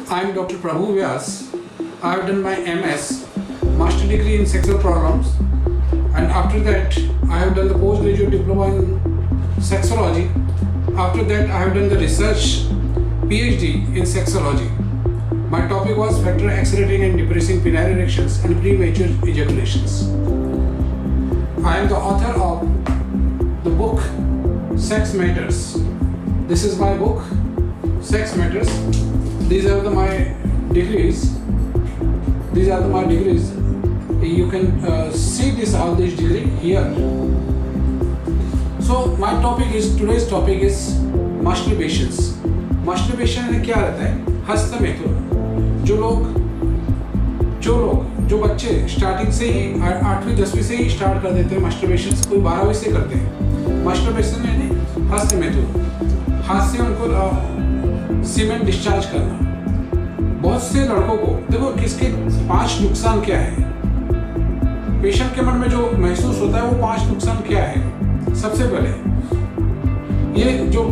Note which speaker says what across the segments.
Speaker 1: I am Dr. Prabhu Vyas. I have done my MS, Master Degree in Sexual Problems, and after that I have done the Postgraduate Diploma in Sexology. After that I have done the Research PhD in Sexology. My topic was factor accelerating and depressing penile erections and premature ejaculations. I am the author of the book Sex Matters. This is my book, Sex Matters. These are my degrees. You can see all these degrees here. So my today's topic is masturbations. Masturbation में क्या रहता है? हस्तमैथुन। जो बच्चे starting से ही 8वीं 10वीं से ही स्टार्ट कर देते हैं मास्टरबेशन, कोई 12वीं से करते हैं। मास्टरबेशन यानी हस्तमैथुन, हाथ से उनको सीमेंट डिस्चार्ज करना। बहुत से लड़कों को देखो किसके 5 नुकसान क्या है, पेशेंट के मन में जो महसूस होता है वो 5 नुकसान क्या है। सबसे पहले ये जो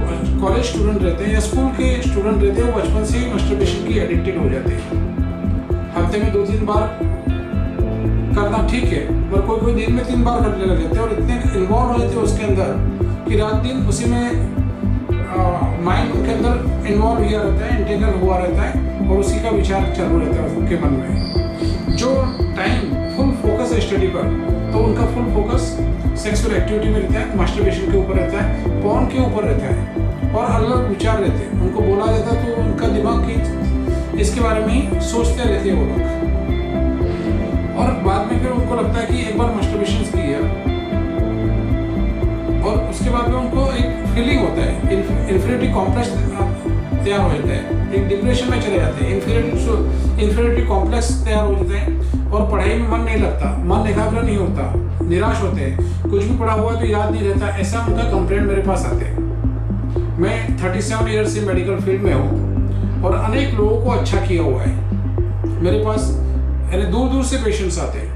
Speaker 1: कॉलेज स्टूडेंट रहते हैं या स्कूल के स्टूडेंट रहते हैं वो बचपन से ही मास्टरबेशन की एडिक्टेड हो जाते हैं। हफ्ते में 2-3 बार करना ठीक है, पर कोई दिन में 3 बार करने लग जाते हैं और इतने इन्वॉल्व हो जाते हैं उसके अंदर कि रात दिन उसी में माइंड उनके अंदर इन्वॉल्व हुआ रहता है, इंटेग्रल हुआ रहता है और उसी का विचार चालू रहता है उनके मन में। जो टाइम फुल फोकस है स्टडी पर, तो उनका फुल फोकस सेक्सुअल एक्टिविटी में रहता है, मास्टरबेशन के ऊपर रहता है, पॉर्न के ऊपर रहता है और अलग विचार रहते हैं। उनको बोला जाता है तो उनका दिमाग की इसके बारे में ही सोचते रहते हैं वो लोग, और बाद में फिर उनको लगता है कि एक बार मास्टरबेशन किया और उसके बाद में उनको एक फीलिंग होता है, इन्फीरियरिटी कॉम्प्लेक्स तैयार हो जाता है, एक डिप्रेशन में चले जाते हैं, इन्फीरियरिटी कॉम्प्लेक्स तैयार हो जाते हैं और पढ़ाई में मन नहीं लगता, मन एकाग्र नहीं होता, निराश होते हैं, कुछ भी पढ़ा हुआ तो याद नहीं रहता। ऐसा उनका कंप्लेंट मेरे पास आते हैं। मैं 37 ईयर से मेडिकल फील्ड में हूँ और अनेक लोगों को अच्छा किया हुआ है। मेरे पास यानी दूर दूर से पेशेंट्स आते हैं,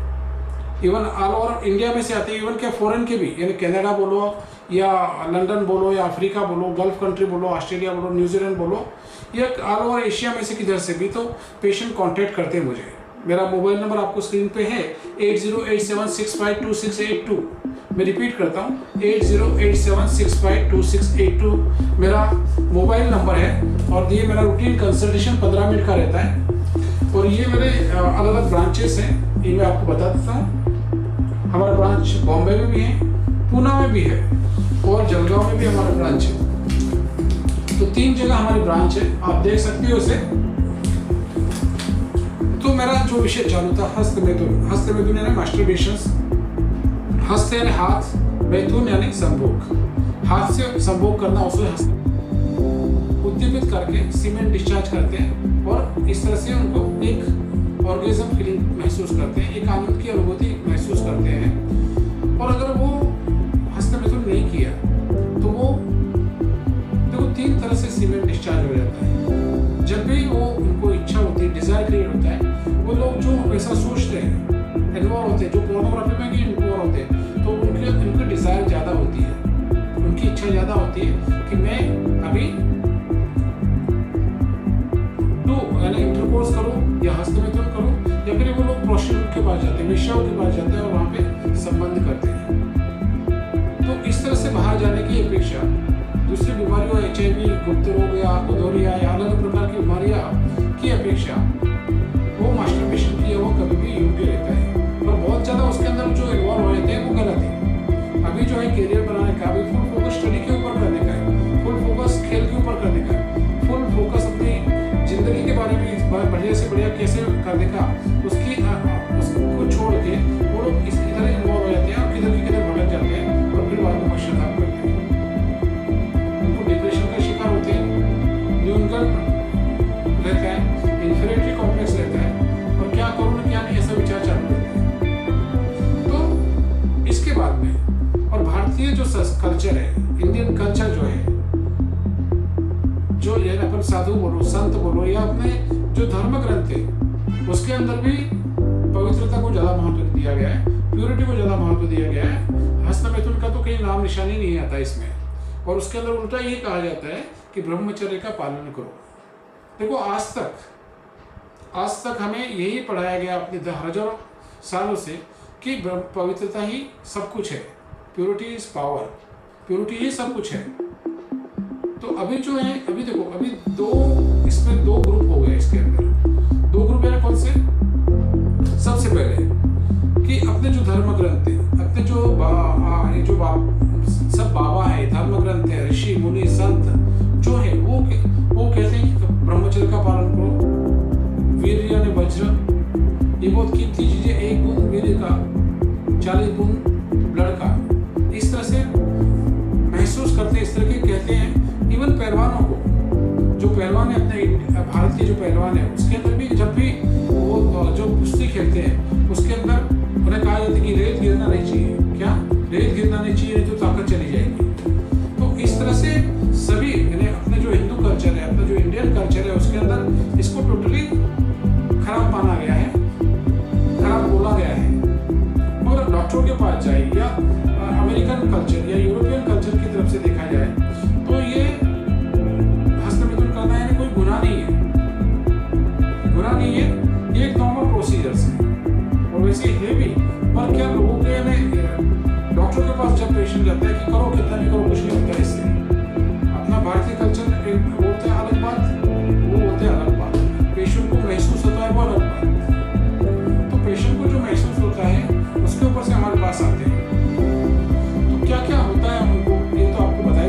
Speaker 1: इवन ऑल ओवर इंडिया में से आते हैं, इवन क्या फॉरेन के भी, यानी कनाडा बोलो या लंदन बोलो या अफ्रीका बोलो, गल्फ कंट्री बोलो, ऑस्ट्रेलिया बोलो, न्यूजीलैंड बोलो, या ऑल ओवर एशिया में से किधर से भी तो पेशेंट कांटेक्ट करते हैं मुझे। मेरा मोबाइल नंबर आपको स्क्रीन पे है 8087652682। मैं रिपीट करता हूँ 8087652682 मेरा मोबाइल नंबर है और ये मेरा रूटीन कंसल्टेशन 15 मिनट का रहता है। और ये मेरे अलग अलग ब्रांचेस हैं, ये मैं आपको बता देता हूँ। हमारा ब्रांच बॉम्बे में भी है, पूना में भी है और जलगांव में भी हमारा ब्रांच है। तो 3 जगह हमारी ब्रांच है, आप देख सकते हो उसे। तो मेरा जो विषय चालू था हस्तमैथुन यानी मास्टरबेशंस। हस्त यानी हाथ, मैथुन यानी संभोग, हाथ से संभोग करना, उसे उद्दीपित करके सीमेंट डिस्चार्ज करते हैं और इस तरह से उनको एक ऑर्गेज्म फीलिंग महसूस करते हैं, एक आनंद की अनुभूति महसूस करते हैं। और अगर वो हस्तमैथुन नहीं किया तो वो देखो 3 तरह से सीमेंट डिस्चार्ज हो जाता है। जब भी वो उनको इच्छा होती है, डिजायर क्रिएट होता है, वो लोग जो वैसा सोचते हैं, इन्वॉल्व होते हैं, जो पोर्नोग्राफी में भी इन्वॉल्व होते हैं, तो उनकी डिजायर ज़्यादा होती है, उनकी इच्छा ज़्यादा होती है कि मैं अभी यानी इंटरकोर्स करूं या हस्तमैथुन करूं, या फिर वो लोग प्रोस्टिट्यूट के पास जाते हैं, वेश्याओं के पास जाते हैं और वहाँ पे संबंध करते हैं। तो इस तरह से बाहर जाने की अपेक्षा दूसरी बीमारियों, HIV, गुप्त रोग या गोनोरिया या अलग प्रकार की बीमारियां की अपेक्षा वो मास्टरबेशन किया वो कभी भी योग्य रहता है। पर बहुत ज़्यादा उसके अंदर जो इन्वॉल्व हो जाते हैं वो गलत है। अभी जो है करियर बनाने का, अभी फुल फोकस स्टडी के ऊपर करने का है, फुल फोकस खेल के ऊपर करने का है, फुल फोकस अपनी जिंदगी के बारे में बढ़िया से बढ़िया कैसे करने का, उसको छोड़ के वो लोग इधर इन्वॉल्व हो जाते हैं और किधर भटक जाते हैं और फिर बाद में पश्चाताप करते हैं। उनको डिप्रेशन का शिकार होते हैं, जो उनका रहता है, इन्फीरियरिटी कॉम्प्लेक्स रहता है और क्या करूँ क्या नहीं ऐसा विचार चालू रहता है। तो इसके बाद में और भारतीय जो कल्चर है, इंडियन कल्चर जो है, जो अपन साधु बोलो, संत बोलो या अपने जो धर्म ग्रंथ है, उसके अंदर भी पवित्रता को ज्यादा महत्व दिया गया है, प्यूरिटी को ज्यादा महत्व दिया गया है। हस्तमैथुन का तो कहीं नाम निशानी नहीं आता इसमें, और उसके अंदर उल्टा ये कहा जाता है कि ब्रह्मचर्य का पालन करो। देखो आज तक आज तक हमें यही पढ़ाया गया अपने हजारों सालों से कि पवित्रता ही सब कुछ है, प्योरिटी इज पावर, प्योरिटी ही सब कुछ है। तो अभी जो है, अभी देखो, अभी इसमें दो ग्रुप हो गए इसके अंदर। दो ग्रुप है, कौन से? सबसे पहले कि अपने जो धर्म ग्रंथ है, अपने जो सब बाबा है, धर्म ग्रंथ है, ऋषि मुनि संत जो है वो कहते हैं कि ब्रह्मचर्य का पालन करो, वीर्य यानी वज्र, ये बहुत कीमती चीजें, 1 बूंद वीर्य का 40 बूंद ब्लड का, इस तरह से महसूस करते, इस तरह के कहते हैं। इवन पहलवानों को, जो पहलवान है अपने भारत के जो पहलवान है, उसके अंदर भी जब भी वो जो कुश्ती खेलते हैं उसके अंदर उन्हें कहा जाता है कि रेत गिरना नहीं चाहिए। क्या? रेत गिरना नहीं चाहिए, नहीं तो ताकत चली जाएगी। तो इस तरह से सभी अपने जो हिंदू कल्चर है, अपना जो इंडियन कल्चर है, उसके अंदर इसको टोटली खराब माना गया है, खराब बोला गया है। मगर डॉक्टरों के पास जाए या अमेरिकन कल्चर या यूरोपियन कल्चर की तरफ से देखा जाए तो ये हस्तमिथुन करना है कोई गुनाह नहीं है, गुनाह नहीं है, ये एक नॉर्मल प्रोसीजर्स है और वैसे है भी। पर क्या लोगों के डॉक्टर के पास जब पेशेंट जाता है कि करो, कितना भी करो, कुछ नहीं होता इससे। अपना भारतीय कल्चर होता है अलग बात, वो होते हैं अलग बात, पेशेंट को महसूस होता है वो अलग बात। तो पेशेंट को जो महसूस होता है उसके ऊपर से हमारे पास आते हैं। तो क्या क्या होता है उनको, ये तो आपको बता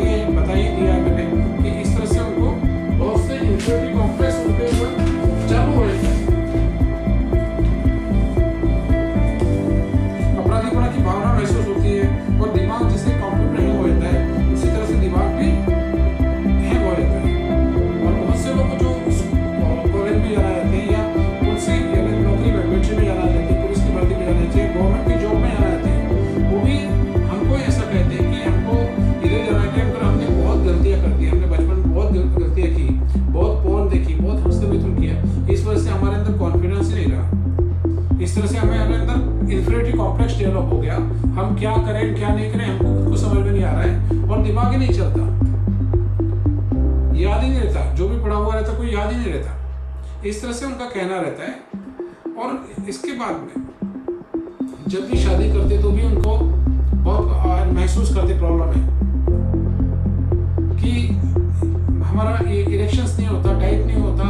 Speaker 1: ही दिया है मैंने कि इस तरह से उनको बहुत से इंफीरियरिटी कॉम्प्लेक्स उनके ऊपर चालू हो जाता है। अपराधीपना की भावना महसूस होती है और दिमाग जिससे कंप्यूटर हैंग हो जाता है, उसी तरह से दिमाग भी हैंग हो जाता है। और बहुत से लोग जो कॉलेज में जाना चाहते हैं या उनसे नौकरी मिलिट्री में जाना चाहते हैं, पुलिस की भर्ती में जाना चाहिए, गवर्नमेंट की जॉब में जाना चाहते हैं, वो भी हमको ऐसा कहते हैं कि हमको इधर जाना है। अगर हमने बहुत गलतियां कर दी, हमने बचपन में बहुत गलतियां की, बहुत पोर्न देखी, बहुत हस्तमिथुन किया, इस वजह से हमारे अंदर कॉन्फिडेंस ही नहीं रहा। इस तरह से हमारे अंदर इंफीरियरिटी कॉम्प्लेक्स डेवलप हो गया। हम क्या करें क्या नहीं करें हमको खुद को समझ में नहीं आ रहा है और दिमाग ही नहीं चलता, याद ही नहीं रहता, जो भी पढ़ा हुआ रहता कोई याद ही नहीं रहता। इस तरह से उनका कहना रहता है। और इसके बाद में जब भी शादी करते तो भी उनको बहुत महसूस करते प्रॉब्लम है कि हमारा इरेक्शंस नहीं होता, टाइट नहीं होता,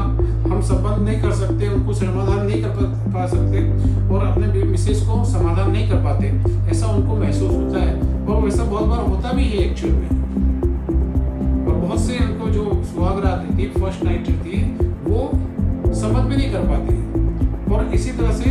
Speaker 1: हम संबंध नहीं कर सकते, उनको समाधान नहीं कर पा सकते और अपने मिसेस को समाधान नहीं कर पाते, ऐसा उनको महसूस होता है। और वैसा बहुत बार होता भी है एक्चुअल में। और बहुत से उनको जो सुहाग रात रहती है, फर्स्ट नाइट रहती है, वो समझ भी नहीं कर पाते और इसी तरह से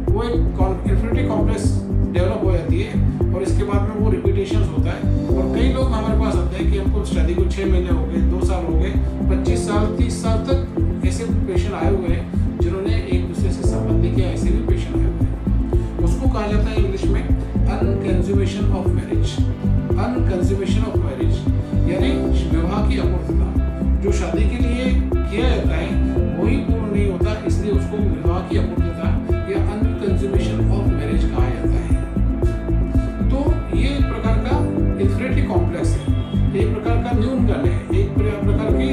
Speaker 1: वो एक इंफीरियरिटी कॉम्प्लेक्स डेवलप हो जाती है और इसके बाद में वो रिपीटेशन होता है। और कई लोग हमारे पास आते हैं कि हमको शादी को 6 महीने हो गए, 2 साल हो गए, 25 साल 30 साल तक ऐसे पेशेंट आए हुए हैं जिन्होंने एक दूसरे से संबंध नहीं किया, ऐसे भी पेशेंट आए हुए हैं। उसको कहा जाता है इंग्लिश में अनकंज्यूमेशन ऑफ मैरिज। अनकंज्यूमेशन ऑफ मैरिज यानी विवाह की अपूर्णता। जो शादी के लिए किया जाता है वही पूर्ण नहीं होता, इसलिए उसको विवाह की अपूर्णता या अनकंज्यूमेशन ऑफ मैरिज कहा जाता है। तो ये एक प्रकार का इंफीरियरिटी कॉम्प्लेक्स है, एक प्रकार का न्यूनगंड है, एक प्रकार की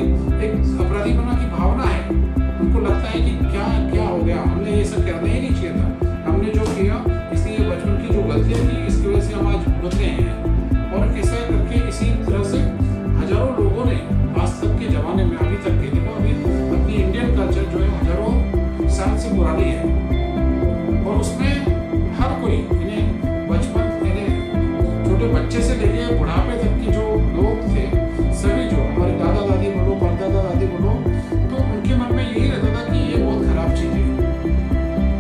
Speaker 1: एक अपराधीपना की भावना है। उनको लगता है कि क्या क्या हो गया, हमने ये सब करना ही नहीं चाहिए था, हमने जो किया इसलिए बचपन की जो गलतियां की इसकी वजह से हम आज भुगत रहे हैं। और ऐसा करके इसी तरह से हजारों लोगों ने आज तक के जमाने में, अभी तक के देखो, अभी अपनी इंडियन कल्चर जो है हजारों साल से पुरानी है और उसमें हर कोई इन्हें बचपन छोटे बच्चे से लेके बुढ़ापे तक की जो लोग थे, सभी जो हमारे दादा दादी बोलो, परदादा दादी बोलो, तो उनके मन में यही रहता था कि ये बहुत खराब चीज है।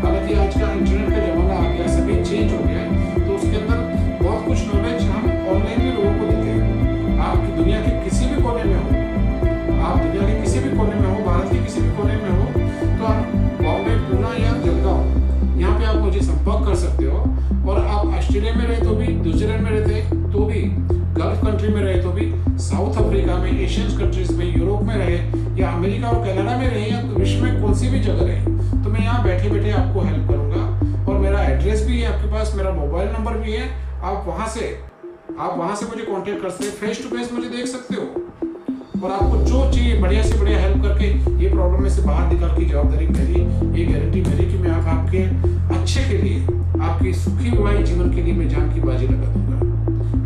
Speaker 1: हालांकि आज का इंटरनेट का जमाना आ गया, सभी चेंज हो गया है, तो उसके अंदर बहुत कुछ नॉलेज हम ऑनलाइन भी लोगों को देते हैं। आप दुनिया के किसी भी कोने में हो, आप दुनिया के किसी भी कोने में हो, भारत के किसी भी कोने में हो, तो आप बॉम्बे, पुणे या जलगांव, यहाँ पे आप मुझे संपर्क कर सकते हो। और आप ऑस्ट्रेलिया में रहे तो भी, न्यूजीलैंड में रहते तो भी, गल्फ कंट्री में रहे तो भी, साउथ अफ्रीका में, एशियन कंट्रीज में, यूरोप में रहे या अमेरिका और कनाडा में रहे या विश्व में कौन सी भी जगह रहे, तो मैं यहाँ बैठे बैठे आपको हेल्प करूंगा। और मेरा एड्रेस भी है आपके पास, मेरा मोबाइल नंबर भी है, आप वहाँ से मुझे कांटेक्ट कर सकते हैं, फेस टू फेस मुझे देख सकते हो। और आपको जो चाहिए बढ़िया से बढ़िया हेल्प करके ये प्रॉब्लम में से बाहर निकाल की जवाबदारी मेरी, ये गारंटी मेरी कि मैं आपके अच्छे के लिए, आपकी सुखी विवाहित जीवन के लिए मैं जान की बाजी लगा दूंगा।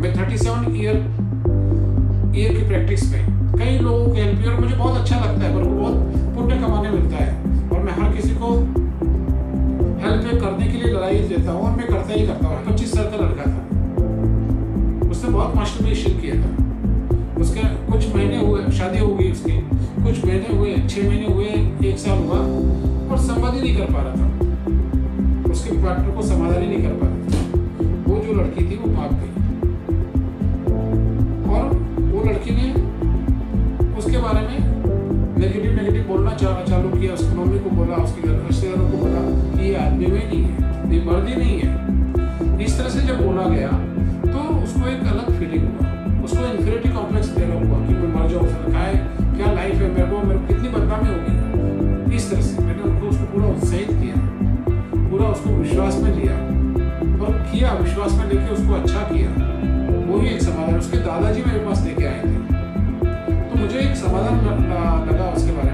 Speaker 1: मैं 37 ईयर की प्रैक्टिस में कई लोगों को हेल्प किया और मुझे बहुत अच्छा लगता है, मेरे को बहुत पुण्य कमाने मिलता है और मैं हर किसी को हेल्प करने के लिए लड़ाई देता हूँ और मैं करता ही करता हूँ। 25 साल का लड़का था, उसने बहुत मास्टरबेशन किया था, उसके कुछ महीने हुए, शादी हो गई उसकी, कुछ महीने हुए, 6 महीने हुए, 1 साल हुआ और संवाद ही नहीं कर पा रहा था, उसके पार्टनर को समाधान ही नहीं कर पा रहा था। वो जो लड़की थी वो भाग गई और वो लड़की ने उसके बारे में नेगेटिव बोलना चालू किया। उसकी मम्मी को बोला, उसके रिश्तेदारों को बोला कि ये आदमी में नहीं है, ये मर्द ही नहीं है। इस तरह से जब बोला गया तो उसको एक अलग फीलिंग हुआ, उसको इन्फीरियरिटी कॉम्प्लेक्स डेवलप हुआ कि मैं मर जाऊँ, उसने कहा है क्या लाइफ है, मेरे को कितनी बदनामी होगी। इस तरह से मैंने उसको पूरा उत्साहित किया, पूरा उसको विश्वास में लिया और किया, विश्वास में लेके उसको अच्छा किया। वही एक समाधान उसके दादाजी मेरे पास लेके आए थे, तो मुझे एक समाधान लगा उसके बारे में।